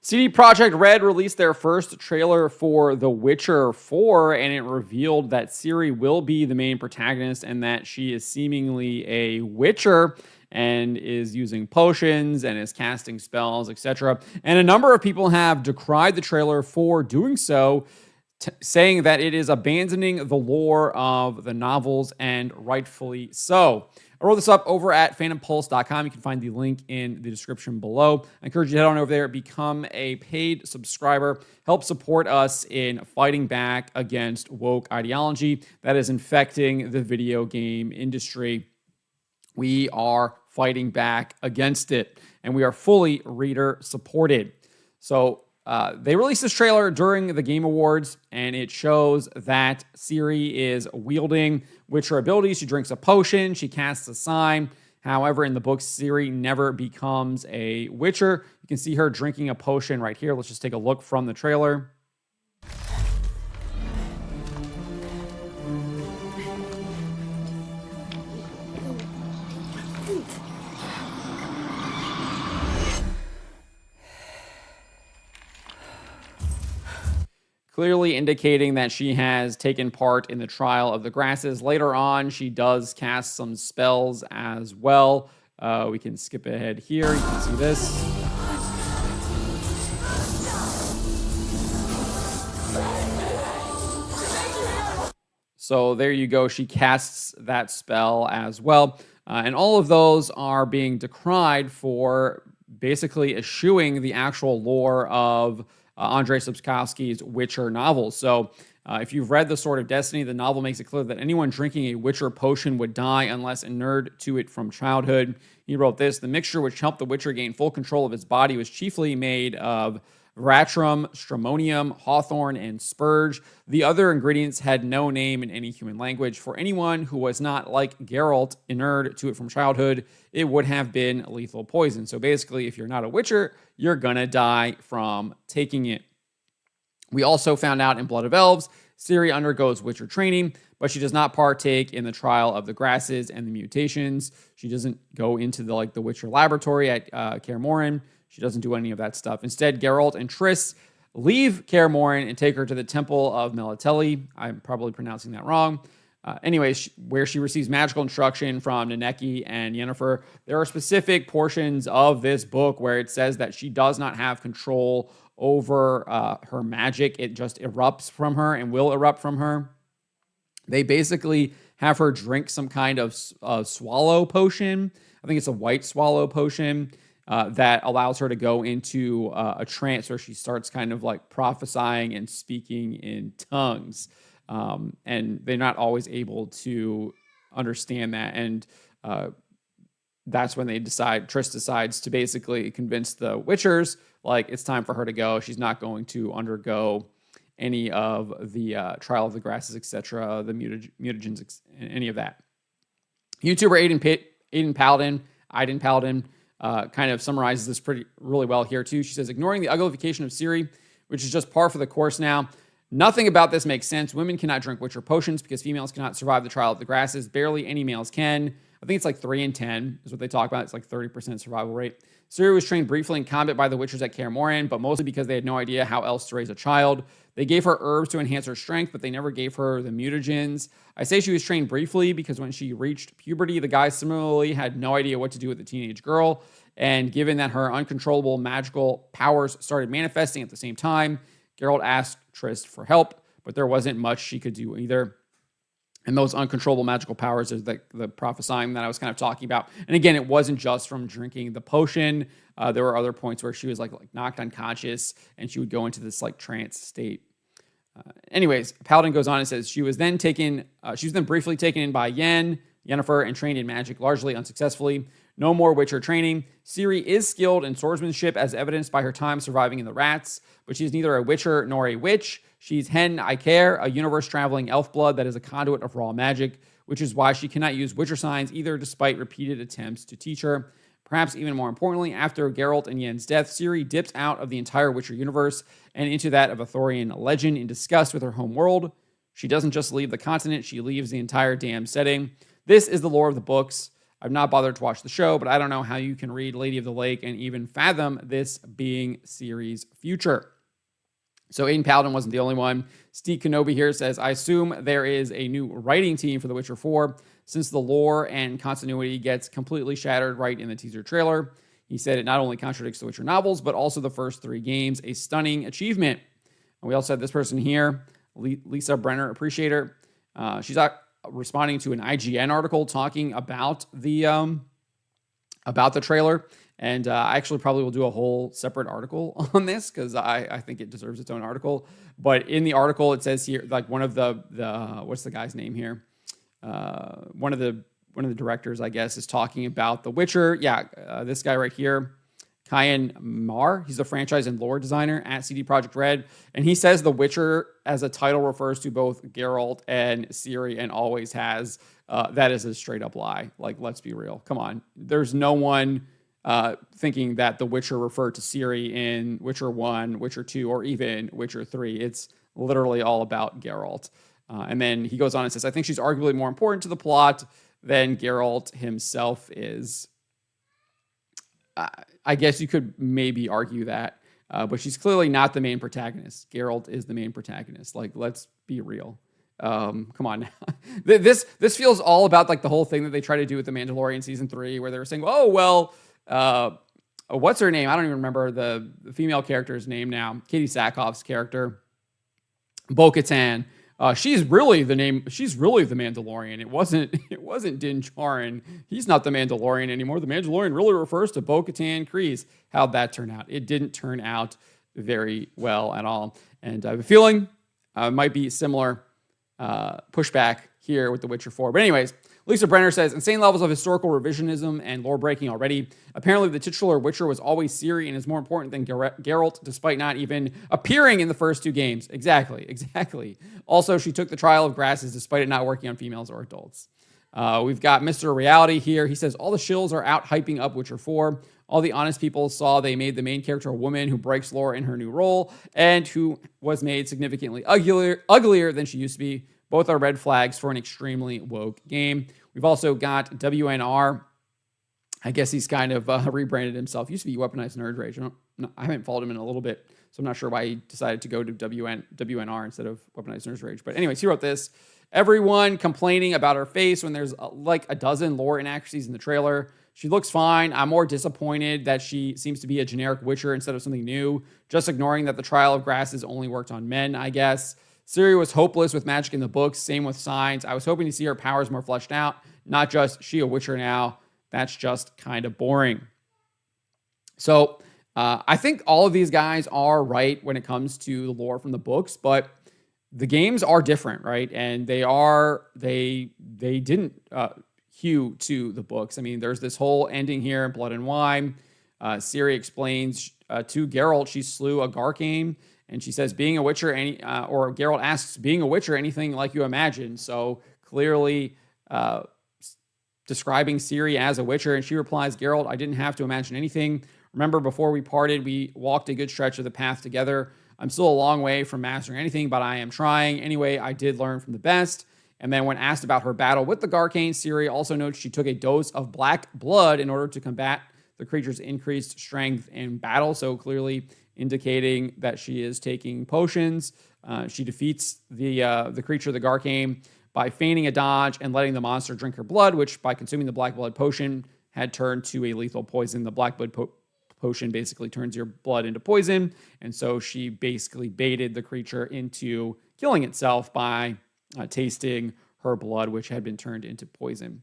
CD Projekt Red released their first trailer for The Witcher 4, and it revealed that Ciri will be the main protagonist and that she is seemingly a witcher and is using potions and is casting spells, etc. And a number of people have decried the trailer for doing so, saying that it is abandoning the lore of the novels, and rightfully so. I wrote this up over at phantompulse.com. You can find the link in the description below. I encourage you to head on over there, become a paid subscriber, help support us in fighting back against woke ideology that is infecting the video game industry. We are fighting back against it, and we are fully reader supported. So they released this trailer during the Game Awards, and it shows that Ciri is wielding Witcher abilities. She drinks a potion. She casts a sign. However, in the book, Ciri never becomes a Witcher. You can see her drinking a potion right here. Let's just take a look from the trailer. Clearly indicating that she has taken part in the trial of the grasses. Later on, she does cast some spells as well. We can skip ahead here. You can see this. So there you go. She casts that spell as well. And all of those are being decried for basically eschewing the actual lore of Andrzej Sapkowski's Witcher novels. So if you've read The Sword of Destiny, the novel makes it clear that anyone drinking a Witcher potion would die unless inured to it from childhood. He wrote this: the mixture which helped the Witcher gain full control of his body was chiefly made of Veratrum, Stramonium, Hawthorn, and Spurge. The other ingredients had no name in any human language. For anyone who was not, like Geralt, inured to it from childhood, it would have been lethal poison. So basically, if you're not a Witcher, you're gonna die from taking it. We also found out in Blood of Elves, Ciri undergoes Witcher training, but she does not partake in the trial of the grasses and the mutations. She doesn't go into the Witcher laboratory at Kaer Morhen. She doesn't do any of that stuff. Instead, Geralt and Triss leave Kaer Morhen and take her to the Temple of Melitele. I'm probably pronouncing that wrong. Anyways, where she receives magical instruction from Neneki and Yennefer. There are specific portions of this book where it says that she does not have control over her magic. It just erupts from her and will erupt from her. They basically have her drink some kind of swallow potion. I think it's a white swallow potion. That allows her to go into a trance where she starts kind of like prophesying and speaking in tongues. And they're not always able to understand that. And that's when Triss decides to basically convince the Witchers, like, it's time for her to go. She's not going to undergo any of the trial of the grasses, etc., the mutagens, any of that. YouTuber Aiden Paladin, kind of summarizes this really well here too. She says, ignoring the uglification of Ciri, which is just par for the course now. Nothing about this makes sense. Women cannot drink Witcher potions because females cannot survive the trial of the grasses. Barely any males can. I think it's like 3 in 10 is what they talk about. It's like 30% survival rate. Ciri was trained briefly in combat by the Witchers at Kaer Morhen, but mostly because they had no idea how else to raise a child. They gave her herbs to enhance her strength, but they never gave her the mutagens. I say she was trained briefly because when she reached puberty, the guys similarly had no idea what to do with the teenage girl. And given that her uncontrollable magical powers started manifesting at the same time, Geralt asked Triss for help, but there wasn't much she could do either. And those uncontrollable magical powers is the prophesying that I was kind of talking about. And again, it wasn't just from drinking the potion. There were other points where she was like knocked unconscious and she would go into this like trance state. Anyways, Paladin goes on and says she was then briefly taken in by Yennefer, and trained in magic largely unsuccessfully. No more Witcher training. Ciri is skilled in swordsmanship as evidenced by her time surviving in the rats, but she's neither a Witcher nor a witch. She's Hen Icaer, a universe-traveling elf blood that is a conduit of raw magic, which is why she cannot use Witcher signs either, despite repeated attempts to teach her. Perhaps even more importantly, after Geralt and Yen's death, Ciri dips out of the entire Witcher universe and into that of Arthurian legend in disgust with her home world. She doesn't just leave the continent, she leaves the entire damn setting. This is the lore of the books. I've not bothered to watch the show, but I don't know how you can read Lady of the Lake and even fathom this being Ciri's future. So Aiden Paladin wasn't the only one. Steve Kenobi here says, I assume there is a new writing team for The Witcher 4 since the lore and continuity gets completely shattered right in the teaser trailer. He said it not only contradicts the Witcher novels, but also the first 3 games, a stunning achievement. And we also have this person here, Lisa Brenner, appreciator. She's responding to an IGN article talking about the trailer. And I actually probably will do a whole separate article on this because I think it deserves its own article. But in the article, it says here, like one of the what's the guy's name here? One of the directors, I guess, is talking about The Witcher. Yeah, this guy right here, Kyan Mar. He's the franchise and lore designer at CD Projekt Red. And he says The Witcher as a title refers to both Geralt and Ciri and always has. That is a straight up lie. Like, let's be real. Come on. There's no one thinking that The Witcher referred to Ciri in Witcher 1, Witcher 2, or even Witcher 3. It's literally all about Geralt. And then he goes on and says, I think she's arguably more important to the plot than Geralt himself is. I guess you could maybe argue that, but she's clearly not the main protagonist. Geralt is the main protagonist. Like, let's be real. Come on now. This feels all about like the whole thing that they try to do with The Mandalorian season 3, where they were saying, oh, well, what's her name? I don't even remember the female character's name now. Katie Sackhoff's character, Bo-Katan. She's really the Mandalorian. It wasn't Din Djarin. He's not the Mandalorian anymore. The Mandalorian really refers to Bo-Katan Kryze. How'd that turn out? It didn't turn out very well at all. And I have a feeling it might be similar pushback here with The Witcher 4. But anyways, Lisa Brenner says, insane levels of historical revisionism and lore breaking already. Apparently, the titular Witcher was always Ciri and is more important than Geralt, despite not even appearing in the first 2 games. Exactly. Also, she took the trial of grasses despite it not working on females or adults. We've got Mr. Reality here. He says, all the shills are out hyping up Witcher 4. All the honest people saw they made the main character a woman who breaks lore in her new role and who was made significantly uglier than she used to be. Both are red flags for an extremely woke game. We've also got WNR. I guess he's kind of rebranded himself. Used to be Weaponized Nerd Rage. I haven't followed him in a little bit, so I'm not sure why he decided to go to WNR instead of Weaponized Nerd Rage. But anyways, he wrote this. Everyone complaining about her face when there's like a dozen lore inaccuracies in the trailer. She looks fine. I'm more disappointed that she seems to be a generic Witcher instead of something new. Just ignoring that the trial of grasses only worked on men, I guess. Ciri was hopeless with magic in the books. Same with Signs. I was hoping to see her powers more fleshed out. Not just she a Witcher now. That's just kind of boring. So I think all of these guys are right when it comes to the lore from the books, but the games are different, right? And they didn't hew to the books. I mean, there's this whole ending here in Blood and Wine. Ciri explains to Geralt she slew a Garcane. And she says, being a Witcher, or Geralt asks, being a Witcher, anything like you imagine? So clearly describing Ciri as a Witcher. And she replies, Geralt, I didn't have to imagine anything. Remember, before we parted, we walked a good stretch of the path together. I'm still a long way from mastering anything, but I am trying. Anyway, I did learn from the best. And then when asked about her battle with the Garcane, Ciri also notes she took a dose of black blood in order to combat the creature's increased strength in battle. So clearly indicating that she is taking potions. She defeats the creature, the Garcane, by feigning a dodge and letting the monster drink her blood, which by consuming the black blood potion had turned to a lethal poison. The black blood potion basically turns your blood into poison. And so she basically baited the creature into killing itself by tasting her blood, which had been turned into poison.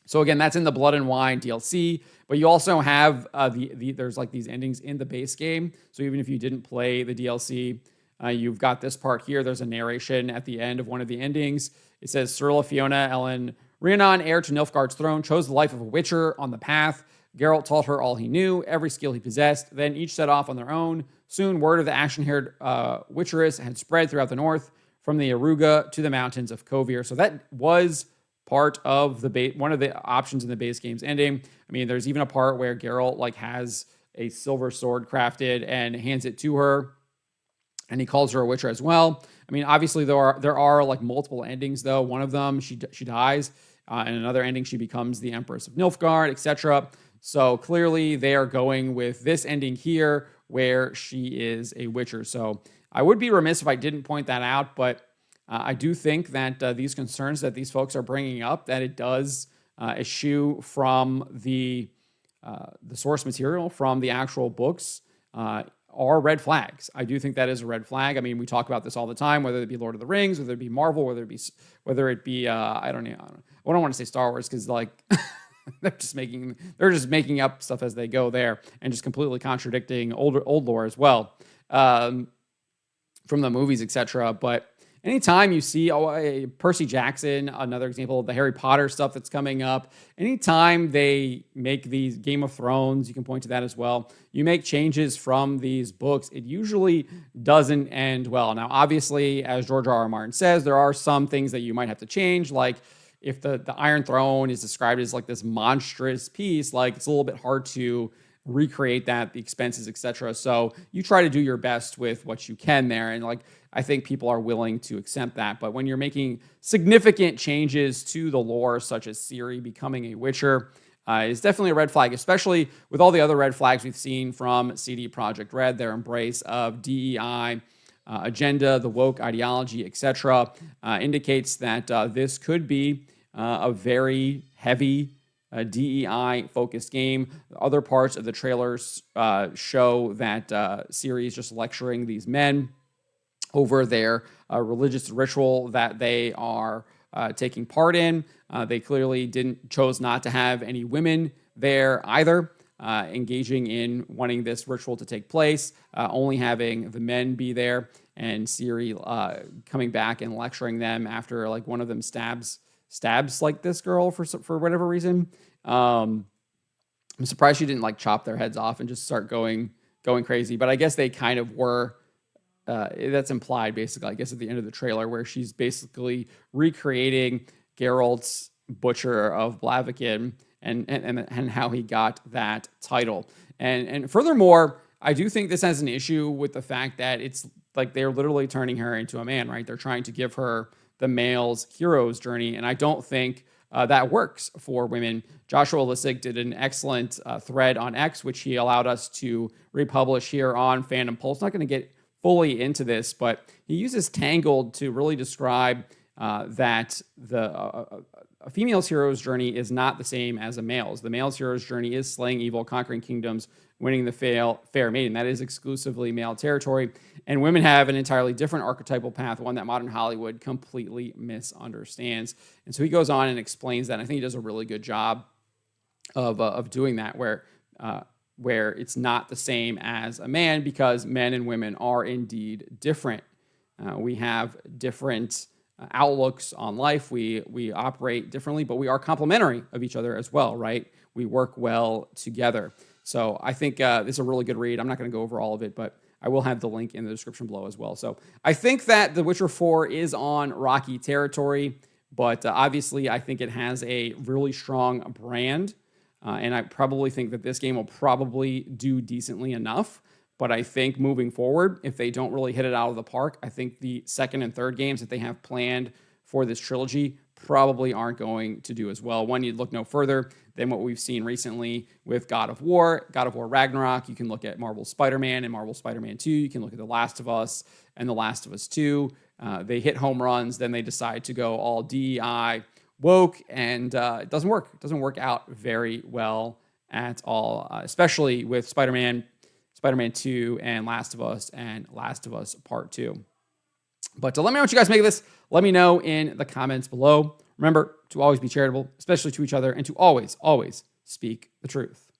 So again, that's in the Blood and Wine DLC, but you also have there's like these endings in the base game. So even if you didn't play the DLC, you've got this part here. There's a narration at the end of one of the endings. It says, Cyrilla, Fiona, Ellen, Rhiannon, heir to Nilfgaard's throne, chose the life of a Witcher on the path. Geralt taught her all he knew, every skill he possessed. Then each set off on their own. Soon word of the ashen-haired Witcheress had spread throughout the north, from the Aruga to the mountains of Kovir. So that was part of the one of the options in the base game's ending. I mean, there's even a part where Geralt like has a silver sword crafted and hands it to her, and he calls her a Witcher as well. I mean, obviously there are like multiple endings though. One of them she dies. In another ending, she becomes the Empress of Nilfgaard, etc. So clearly they are going with this ending here where she is a Witcher. So I would be remiss if I didn't point that out, but I do think that these concerns that these folks are bringing up, that it does eschew from the source material, from the actual books, are red flags. I do think that is a red flag. I mean, we talk about this all the time, whether it be Lord of the Rings, whether it be Marvel, whether it be I don't want to say Star Wars because like they're just making up stuff as they go there and just completely contradicting old lore as well from the movies, etc. But anytime you see Percy Jackson, another example of the Harry Potter stuff that's coming up, anytime they make these Game of Thrones, you can point to that as well. You make changes from these books, it usually doesn't end well. Now, obviously, as George R. R. Martin says, there are some things that you might have to change, like if the Iron Throne is described as like this monstrous piece, like it's a little bit hard to recreate that, the expenses, etc. So you try to do your best with what you can there. And like, I think people are willing to accept that. But when you're making significant changes to the lore, such as Ciri becoming a Witcher, is definitely a red flag, especially with all the other red flags we've seen from CD Projekt Red, their embrace of DEI, agenda, the woke ideology, etc., indicates that this could be a very heavy DEI-focused game. Other parts of the trailers show that Ciri is just lecturing these men over their religious ritual that they are taking part in. They clearly chose not to have any women there either, engaging in wanting this ritual to take place, only having the men be there, and Ciri coming back and lecturing them after like one of them stabs like this girl for whatever reason. I'm surprised she didn't like chop their heads off and just start going crazy. But I guess they kind of were. That's implied basically, I guess, at the end of the trailer, where she's basically recreating Geralt's Butcher of Blaviken and how he got that title. And furthermore, I do think this has an issue with the fact that it's like they're literally turning her into a man, right? They're trying to give her the male's hero's journey, and I don't think that works for women. Joshua Lissick did an excellent thread on X, which he allowed us to republish here on Fandom Pulse. Not going to get fully into this, but he uses Tangled to really describe that a female's hero's journey is not the same as a male's. The male's hero's journey is slaying evil, conquering kingdoms, winning the fair maiden. That is exclusively male territory. And women have an entirely different archetypal path, one that modern Hollywood completely misunderstands. And so he goes on and explains that. And I think he does a really good job of doing that, where it's not the same as a man, because men and women are indeed different. We have different outlooks on life. We operate differently, but we are complementary of each other as well, right? We work well together. So I think this is a really good read. I'm not going to go over all of it, but I will have the link in the description below as well. So I think that The Witcher 4 is on rocky territory, but obviously I think it has a really strong brand. And I probably think that this game will probably do decently enough. But I think moving forward, if they don't really hit it out of the park, I think the second and third games that they have planned for this trilogy probably aren't going to do as well. One, you'd look no further than what we've seen recently with God of War Ragnarok. You can look at Marvel's Spider-Man and Marvel's Spider-Man 2. You can look at The Last of Us and The Last of Us 2. They hit home runs, then they decide to go all DEI woke, and it doesn't work. It doesn't work out very well at all, especially with Spider-Man 2, and Last of Us Part 2. But let me know what you guys make of this. Let me know in the comments below. Remember to always be charitable, especially to each other, and to always, always speak the truth.